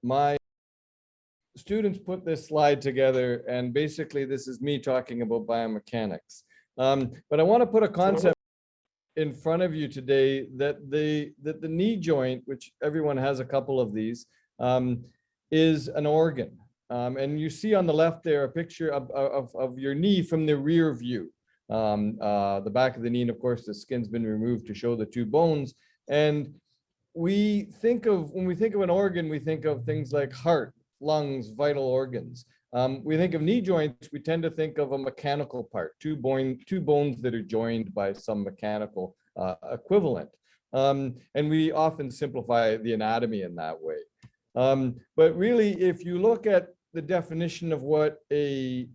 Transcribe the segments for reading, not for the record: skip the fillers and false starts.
my students put this slide together, and basically this is me talking about biomechanics. But I want to put a concept in front of you today that the knee joint, which everyone has a couple of these, is an organ. And you see on the left there a picture of your knee from the rear view. The back of the knee, and of course the skin's been removed to show the two bones. And when we think of an organ, we think of things like heart, lungs, vital organs. We think of knee joints, we tend to think of a mechanical part, two bones that are joined by some mechanical equivalent. And we often simplify the anatomy in that way. But really, if you look at the definition of what an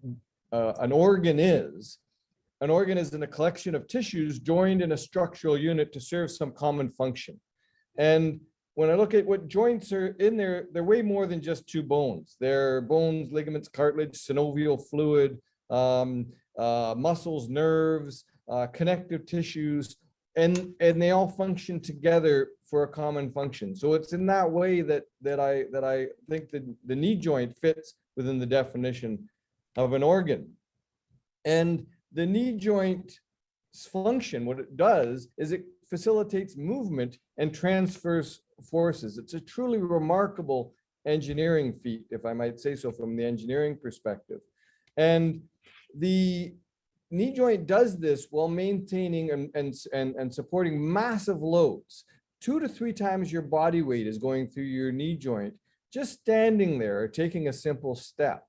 organ is in a collection of tissues joined in a structural unit to serve some common function. And when I look at what joints are in there, they're way more than just two bones. They're bones, ligaments, cartilage, synovial fluid, muscles, nerves, connective tissues, and they all function together for a common function. So it's in that way that I think the knee joint fits within the definition of an organ. And the knee joint's function, what it does is it facilitates movement and transfers forces. It's a truly remarkable engineering feat, if I might say so, from the engineering perspective. And the knee joint does this while maintaining and supporting massive loads. 2 to 3 times your body weight is going through your knee joint, just standing there or taking a simple step.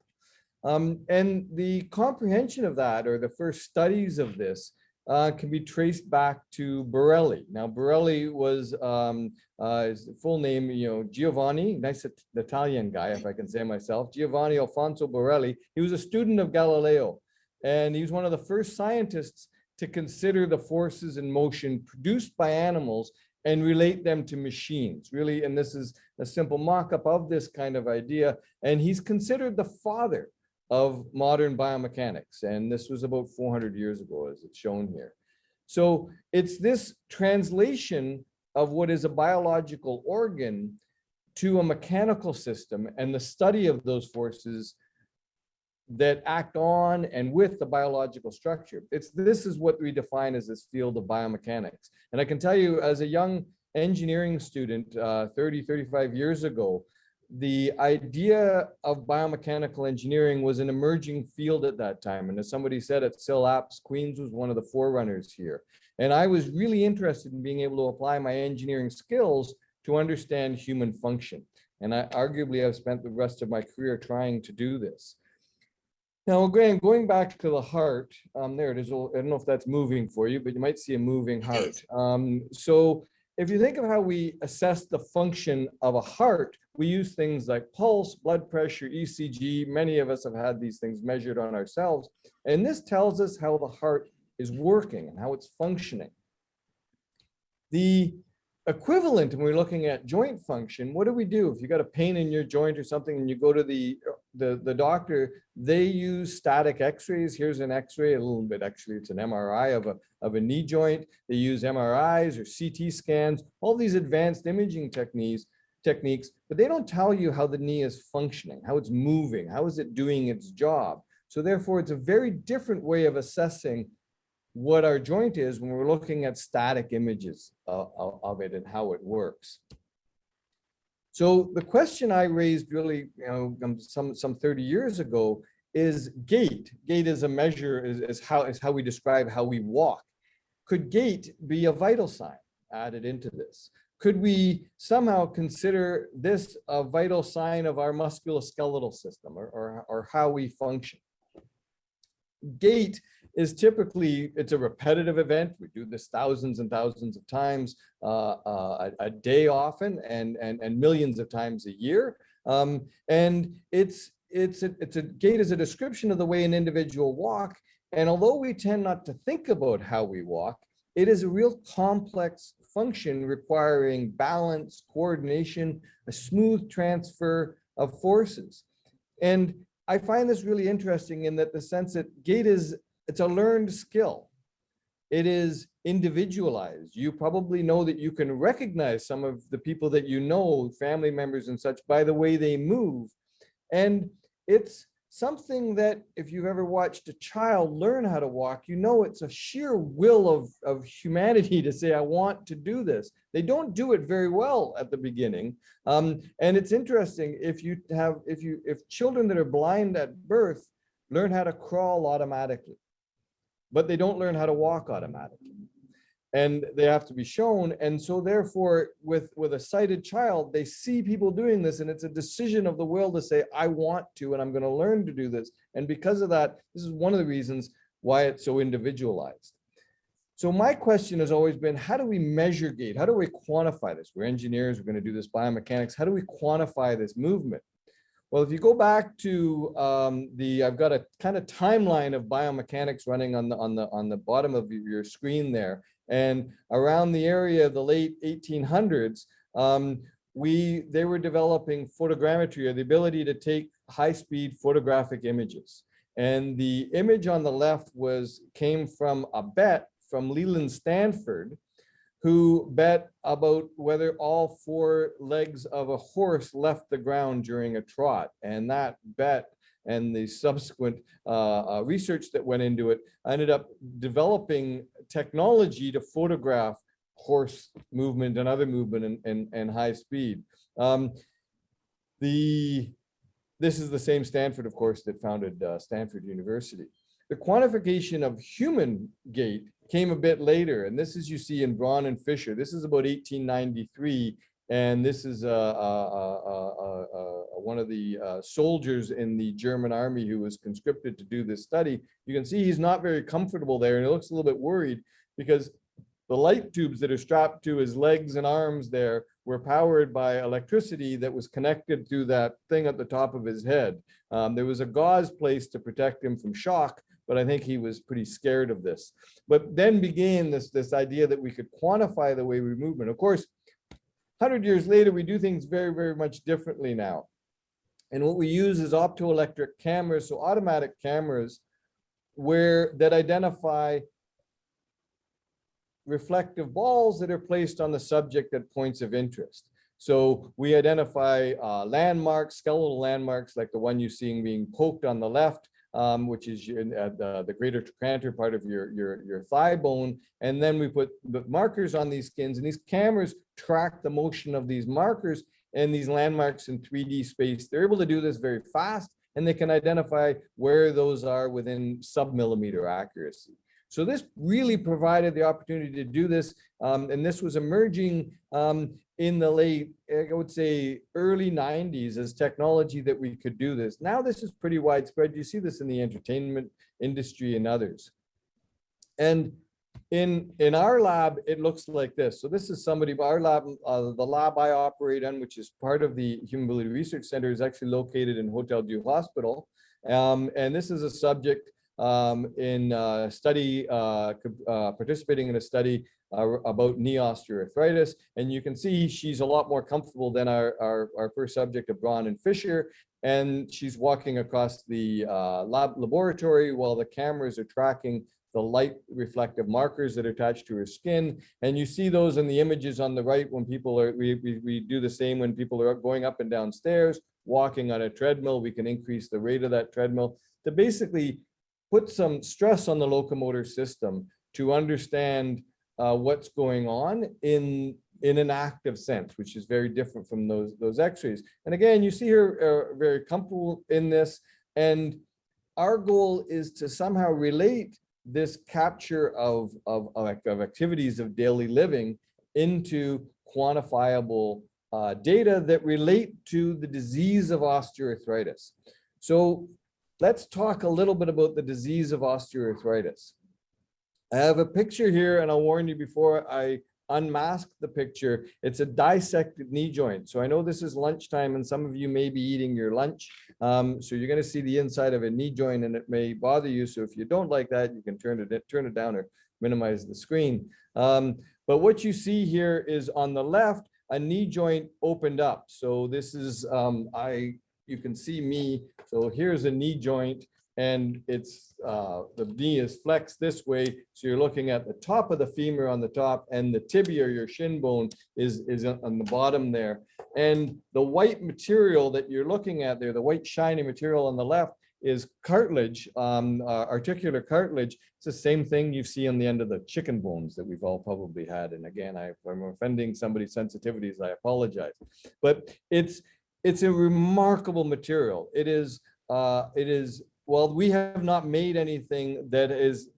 And the comprehension of that, or the first studies of this, can be traced back to Borelli. Now, Borelli was his full name, Giovanni, nice Italian guy, if I can say myself, Giovanni Alfonso Borelli. He was a student of Galileo, and he was one of the first scientists to consider the forces in motion produced by animals and relate them to machines, really. And this is a simple mock-up of this kind of idea. And he's considered the father of modern biomechanics. And this was about 400 years ago, as it's shown here. So it's this translation of what is a biological organ to a mechanical system and the study of those forces that act on and with the biological structure. This is what we define as this field of biomechanics. And I can tell you, as a young engineering student, 30, 35 years ago, the idea of biomechanical engineering was an emerging field at that time. And as somebody said, at SILAPS, Queens was one of the forerunners here. And I was really interested in being able to apply my engineering skills to understand human function. And arguably, I've spent the rest of my career trying to do this. Now, again, going back to the heart, there it is. I don't know if that's moving for you, but you might see a moving heart. So if you think of how we assess the function of a heart, we use things like pulse, blood pressure, ECG. Many of us have had these things measured on ourselves. And this tells us how the heart is working and how it's functioning. The equivalent, when we're looking at joint function, what do we do? If you got a pain in your joint or something and you go to the doctor, they use static x-rays. Here's an x-ray, a little bit, actually, it's an MRI of a knee joint. They use MRIs or CT scans, all these advanced imaging techniques, but they don't tell you how the knee is functioning, how it's moving, how is it doing its job. So therefore, it's a very different way of assessing what our joint is when we're looking at static images of it and how it works. So the question I raised really, some 30 years ago is gait. Gait is a measure, is how we describe how we walk. Could gait be a vital sign added into this? Could we somehow consider this a vital sign of our musculoskeletal system or how we function? Gait is typically, it's a repetitive event. We do this thousands and thousands of times a day often, and millions of times a year. And it's a gait is a description of the way an individual walk. And although we tend not to think about how we walk, it is a real complex function requiring balance, coordination, a smooth transfer of forces. And I find this really interesting in that the sense that gait it's a learned skill. It individualized. You probably know that you can recognize some of the people that you know, family members and such, by the way they move. And it's something that if you've ever watched a child learn how to walk, you know it's a sheer will of humanity to say, I want to do this. They don't do it very well at the beginning. And it's interesting, if children that are blind at birth learn how to crawl automatically, but they don't learn how to walk automatically. And they have to be shown. And so therefore, with a sighted child, they see people doing this, and it's a decision of the will to say, I want to, and I'm going to learn to do this. And because of that, this is one of the reasons why it's so individualized. So my question has always been, how do we measure gait? How do we quantify this? We're engineers, we're going to do this biomechanics. How do we quantify this movement? Well, if you go back to I've got a kind of timeline of biomechanics running on the bottom of your screen there. And around the area of the late 1800s, they were developing photogrammetry, or the ability to take high-speed photographic images. And the image on the left came from a bet from Leland Stanford, who bet about whether all four legs of a horse left the ground during a trot. And that bet and the subsequent research that went into it ended up developing technology to photograph horse movement and other movement and high speed. This is the same Stanford, of course, that founded Stanford University. The quantification of human gait came a bit later, and this is, you see, in Braun and Fisher. This is about 1893, and this is one of the soldiers in the German army who was conscripted to do this study. You can see he's not very comfortable there, and he looks a little bit worried because the light tubes that are strapped to his legs and arms there were powered by electricity that was connected through that thing at the top of his head. There was a gauze placed to protect him from shock, but I think he was pretty scared of this. But then began this idea that we could quantify the way we move. Of course, 100 years later, we do things very, very much differently now. And what we use is optoelectric cameras, so automatic cameras that identify reflective balls that are placed on the subject at points of interest. So we identify landmarks, skeletal landmarks, like the one you're seeing being poked on the left, which is the greater trochanter part of your thigh bone. And then we put the markers on these skins, and these cameras track the motion of these markers and these landmarks in 3D space. They're able to do this very fast, and they can identify where those are within sub-millimeter accuracy. So this really provided the opportunity to do this, and this was emerging in the late, I would say, early 90s as technology that we could do this. Now this is pretty widespread. You see this in the entertainment industry and others. And in our lab, it looks like this. So this is our lab, the lab I operate on, which is part of the Human Mobility Research Center, is actually located in Hotel Dieu Hospital. And this is a subject in a study, participating in a study about knee osteoarthritis. And you can see she's a lot more comfortable than our first subject of Braun and Fisher. And she's walking across the laboratory while the cameras are tracking the light reflective markers that are attached to her skin. And you see those in the images on the right when people are, we do the same when people are going up and down stairs, walking on a treadmill. We can increase the rate of that treadmill to basically put some stress on the locomotor system to understand what's going on in an active sense, which is very different from those x-rays. And again, you see her very comfortable in this. And our goal is to somehow relate this capture of activities of daily living into quantifiable data that relate to the disease of osteoarthritis. So let's talk a little bit about the disease of osteoarthritis. I have a picture here, and I'll warn you before I unmask the picture. It's a dissected knee joint. So I know this is lunchtime, and some of you may be eating your lunch. So you're going to see the inside of a knee joint, and it may bother you. So if you don't like that, you can turn it down or minimize the screen. But what you see here is on the left, a knee joint opened up. So this is you can see me. So here's a knee joint and it's the knee is flexed this way. So you're looking at the top of the femur on the top, and the tibia, your shin bone, is on the bottom there. And the white material that you're looking at there, the white shiny material on the left, is cartilage, articular cartilage. It's the same thing you see on the end of the chicken bones that we've all probably had. And again, if I'm offending somebody's sensitivities, I apologize. But it's a remarkable material. It is, well, we have not made anything that is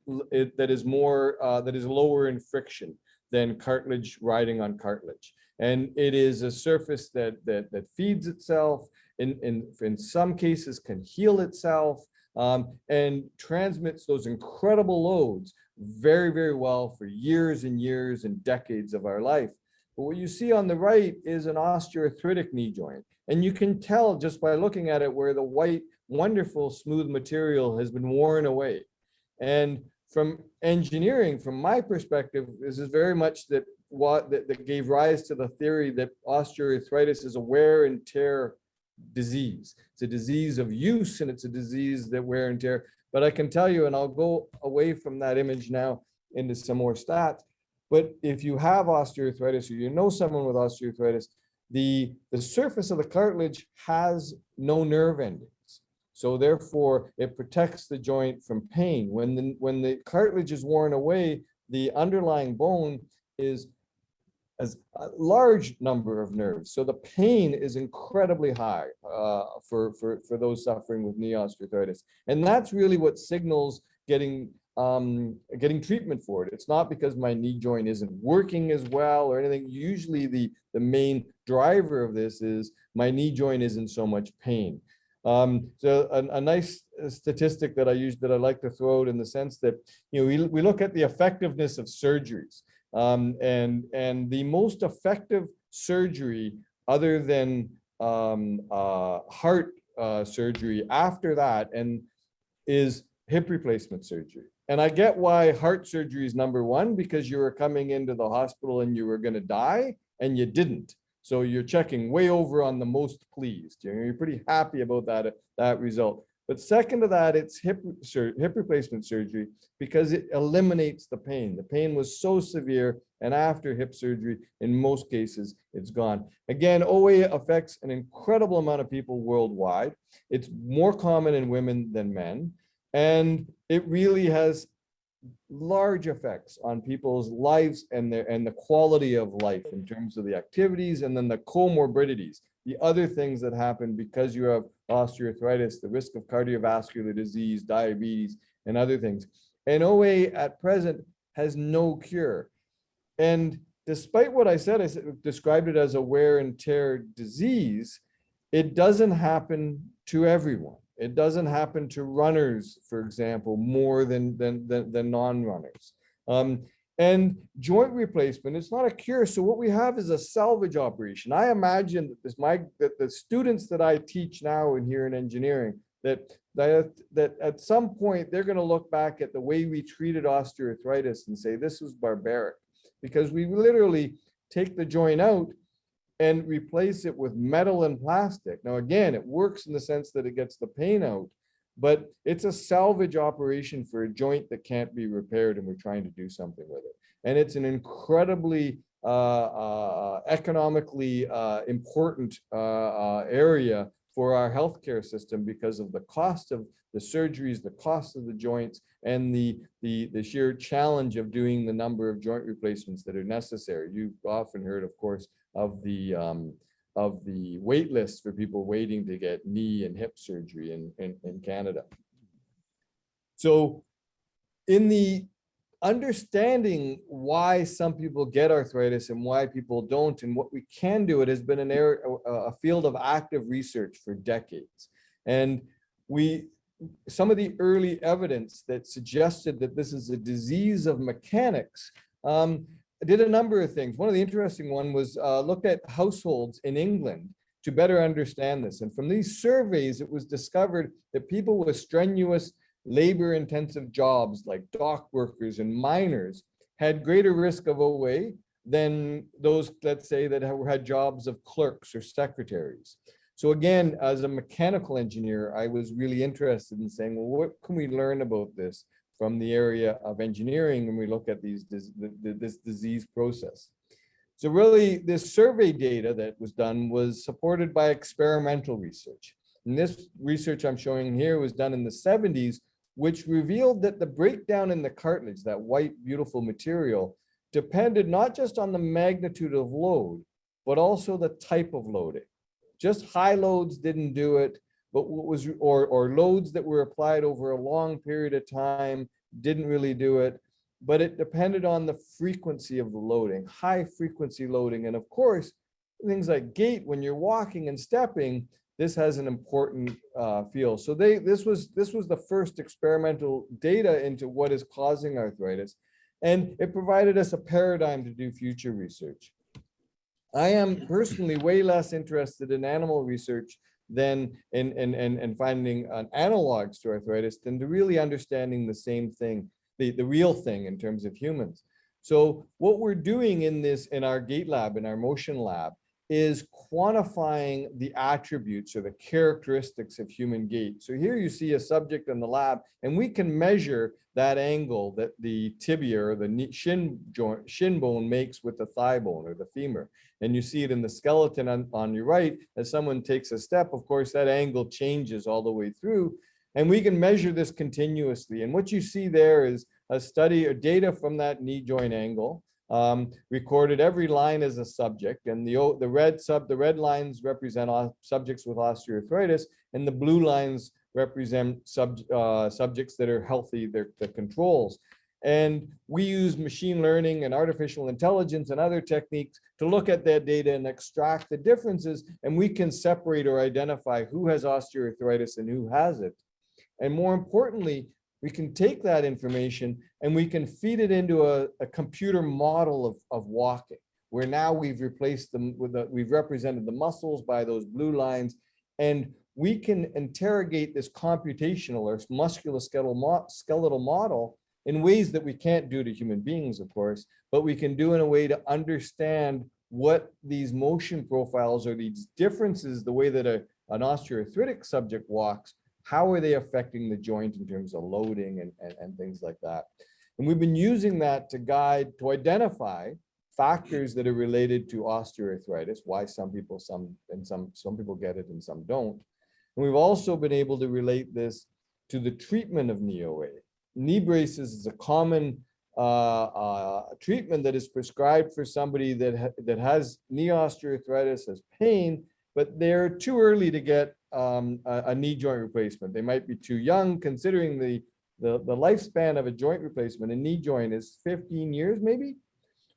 lower in friction than cartilage riding on cartilage. And it is a surface that feeds itself, in some cases can heal itself, and transmits those incredible loads very, very well for years and years and decades of our life. But what you see on the right is an osteoarthritic knee joint. And you can tell just by looking at it where the white, wonderful, smooth material has been worn away. And from engineering, from my perspective, this is very much that gave rise to the theory that osteoarthritis is a wear and tear disease. It's a disease of use, and it's a disease that wear and tear. But I can tell you, and I'll go away from that image now into some more stats, but if you have osteoarthritis, or you know someone with osteoarthritis, the surface of the cartilage has no nerve endings. So therefore, it protects the joint from pain. When the cartilage is worn away, the underlying bone has a large number of nerves. So the pain is incredibly high for those suffering with knee osteoarthritis. And that's really what signals getting treatment for it. It's not because my knee joint isn't working as well or anything. Usually the main driver of this is my knee joint is in so much pain. So a nice statistic that I like to throw out in the sense that, we look at the effectiveness of surgeries. And the most effective surgery other than heart surgery after that is hip replacement surgery. And I get why heart surgery is number one, because you were coming into the hospital and you were going to die and you didn't. So you're checking way over on the most pleased. You're pretty happy about that result. But second to that, it's hip replacement surgery, because it eliminates the pain. The pain was so severe, and after hip surgery, in most cases, it's gone. Again, OA affects an incredible amount of people worldwide. It's more common in women than men, and it really has large effects on people's lives and the quality of life in terms of the activities, and then the comorbidities, the other things that happen because you have osteoarthritis, the risk of cardiovascular disease, diabetes, and other things. And OA at present has no cure. And despite what I described it as a wear and tear disease, it doesn't happen to everyone. It doesn't happen to runners, for example, more than non-runners. And joint replacement, it's not a cure. So what we have is a salvage operation. I imagine that the students that I teach now and here in engineering, that at some point they're going to look back at the way we treated osteoarthritis and say, this was barbaric, because we literally take the joint out and replace it with metal and plastic. Now, again, it works in the sense that it gets the pain out, but it's a salvage operation for a joint that can't be repaired, and we're trying to do something with it. And it's an incredibly economically important area for our healthcare system, because of the cost of the surgeries, the cost of the joints, and the sheer challenge of doing the number of joint replacements that are necessary. You've often heard, of course, of the wait list for people waiting to get knee and hip surgery in Canada. So in the understanding why some people get arthritis and why people don't, and what we can do, it has been an area, a field of active research for decades. And some of the early evidence that suggested that this is a disease of mechanics did a number of things. One of the interesting one was looked at households in England to better understand this. And from these surveys, it was discovered that people with strenuous labor-intensive jobs like dock workers and miners had greater risk of OA than those, let's say, that had jobs of clerks or secretaries. So again, as a mechanical engineer, I was really interested in saying, well, what can we learn about this from the area of engineering when we look at this disease process? So really, this survey data that was done was supported by experimental research. And this research I'm showing here was done in the 70s, which revealed that the breakdown in the cartilage, that white, beautiful material, depended not just on the magnitude of load, but also the type of loading. Just high loads didn't do it, but what was, or loads that were applied over a long period of time didn't really do it. But it depended on the frequency of the loading, high frequency loading. And of course, things like gait, when you're walking and stepping, this has an important field. So this was the first experimental data into what is causing arthritis. And it provided us a paradigm to do future research. I am personally way less interested in animal research than in finding analogs to arthritis than to really understanding the same thing, the real thing in terms of humans. So what we're doing in our gait lab, in our motion lab, is quantifying the attributes or the characteristics of human gait. So here you see a subject in the lab, and we can measure that angle that the tibia or the shin bone makes with the thigh bone or the femur. And you see it in the skeleton on your right. As someone takes a step, of course, that angle changes all the way through. And we can measure this continuously. And what you see there is a study or data from that knee joint angle, recorded every line as a subject. And the red lines represent subjects with osteoarthritis, and the blue lines represent subjects that are healthy, they're the controls. And we use machine learning and artificial intelligence and other techniques to look at that data and extract the differences, and we can separate or identify who has osteoarthritis and who has it. And more importantly, we can take that information and we can feed it into a computer model of walking, where now we've replaced them with we've represented the muscles by those blue lines, and we can interrogate this computational or musculoskeletal model in ways that we can't do to human beings, of course, but we can do in a way to understand what these motion profiles or these differences, the way that an osteoarthritic subject walks, how are they affecting the joint in terms of loading and things like that. And we've been using that to identify factors that are related to osteoarthritis, why some people get it and some don't. And we've also been able to relate this to the treatment of knee OA. Knee braces is a common treatment that is prescribed for somebody that has knee osteoarthritis, has pain, but they're too early to get a knee joint replacement. They might be too young, considering the lifespan of a joint replacement. A knee joint is 15 years, maybe.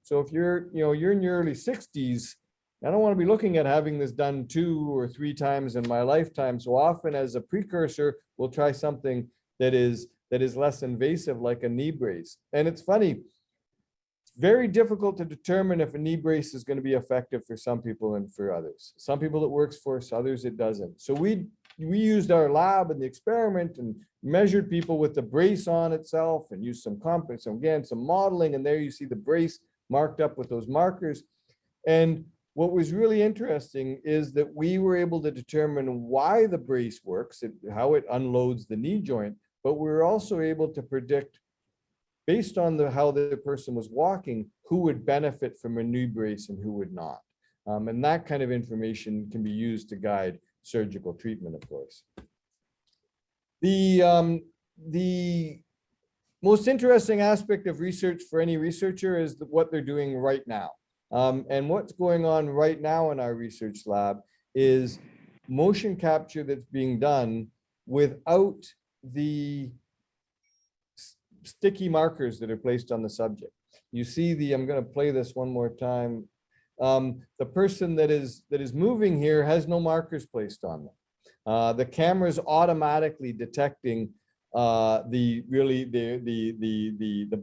So if you're in your early 60s, I don't want to be looking at having this done 2 or 3 times in my lifetime. So often, as a precursor, we'll try something that is less invasive, like a knee brace. And it's funny, it's very difficult to determine if a knee brace is going to be effective for some people and for others. Some people it works for, others it doesn't. So we used our lab in the experiment and measured people with the brace on itself and used some modeling, and there you see the brace marked up with those markers. And what was really interesting is that we were able to determine why the brace works, how it unloads the knee joint, but we were also able to predict, based on how the person was walking, who would benefit from a knee brace and who would not. And that kind of information can be used to guide surgical treatment, of course. The most interesting aspect of research for any researcher is what they're doing right now. And what's going on right now in our research lab is motion capture that's being done without the sticky markers that are placed on the subject. You see I'm going to play this one more time. The person that is moving here has no markers placed on them. The camera is automatically detecting the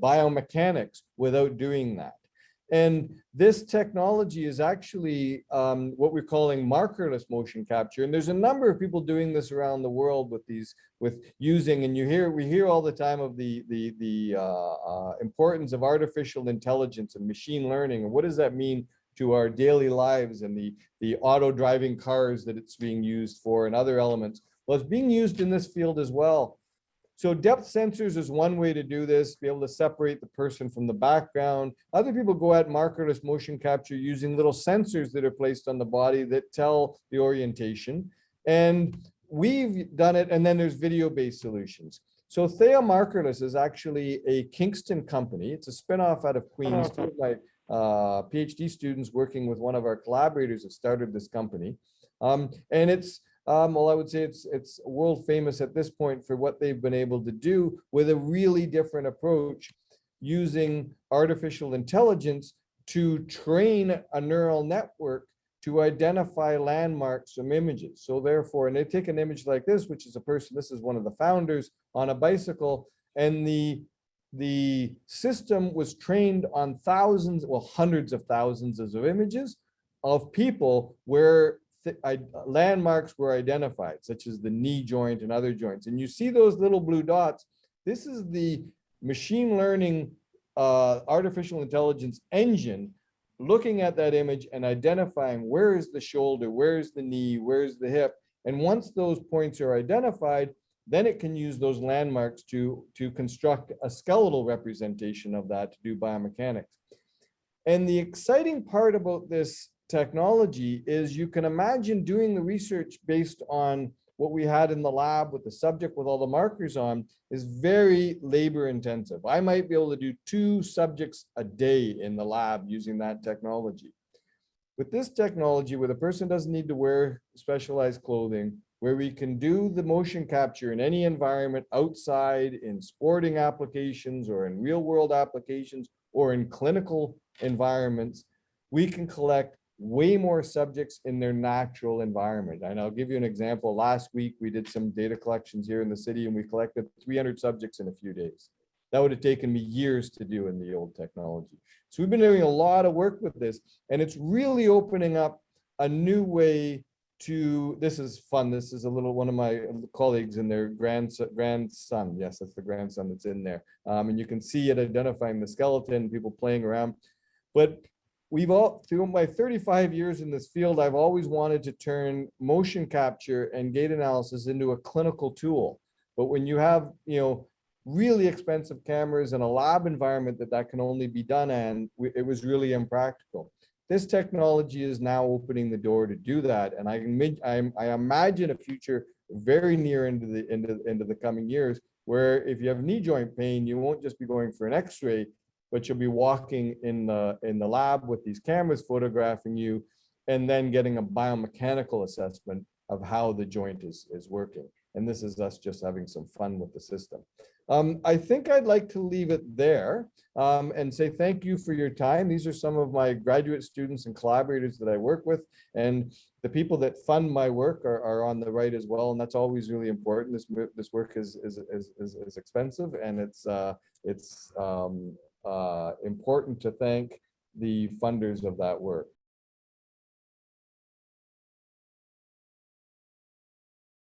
biomechanics without doing that. And this technology is actually what we're calling markerless motion capture. And there's a number of people doing this around the world with using, and we hear all the time of the importance of artificial intelligence and machine learning. And what does that mean to our daily lives and the auto driving cars that it's being used for and other elements. Well, it's being used in this field as well. So depth sensors is one way to do this, be able to separate the person from the background. Other people go at markerless motion capture using little sensors that are placed on the body that tell the orientation. And we've done it, and then there's video-based solutions. So Thea Markerless is actually a Kingston company. It's a spinoff out of Queens. Two of my PhD students working with one of our collaborators have started this company. And it's, well, I would say it's world famous at this point for what they've been able to do with a really different approach using artificial intelligence to train a neural network to identify landmarks from images. So therefore, and they take an image like this, which is a person, this is one of the founders on a bicycle, and the system was trained on thousands, well, hundreds of thousands of images of people where landmarks were identified, such as the knee joint and other joints. And you see those little blue dots. This is the machine learning artificial intelligence engine looking at that image and identifying where is the shoulder, where's the knee, where's the hip. And once those points are identified, then it can use those landmarks to construct a skeletal representation of that to do biomechanics. And the exciting part about this technology is you can imagine doing the research based on what we had in the lab with the subject with all the markers on is very labor intensive. I might be able to do 2 subjects a day in the lab using that technology. With this technology, where the person doesn't need to wear specialized clothing, where we can do the motion capture in any environment outside, in sporting applications or in real world applications or in clinical environments, we can collect way more subjects in their natural environment. And I'll give you an example. Last week, we did some data collections here in the city and we collected 300 subjects in a few days. That would have taken me years to do in the old technology. So we've been doing a lot of work with this, and it's really opening up a new way to, this is fun. This is a little, one of my colleagues and their grandson. Yes, that's the grandson that's in there. And you can see it identifying the skeleton, people playing around. But we've all, through my 35 years in this field, I've always wanted to turn motion capture and gait analysis into a clinical tool. But when you have, you know, really expensive cameras and a lab environment that can only be done in, it was really impractical. This technology is now opening the door to do that, and I imagine a future very near into the coming years where if you have knee joint pain, you won't just be going for an X-ray, but you'll be walking in the lab with these cameras photographing you, and then getting a biomechanical assessment of how the joint is working. And this is us just having some fun with the system. I think I'd like to leave it there and say thank you for your time. These are some of my graduate students and collaborators that I work with, and the people that fund my work are on the right as well, and that's always really important. This work is expensive, and it's important to thank the funders of that work.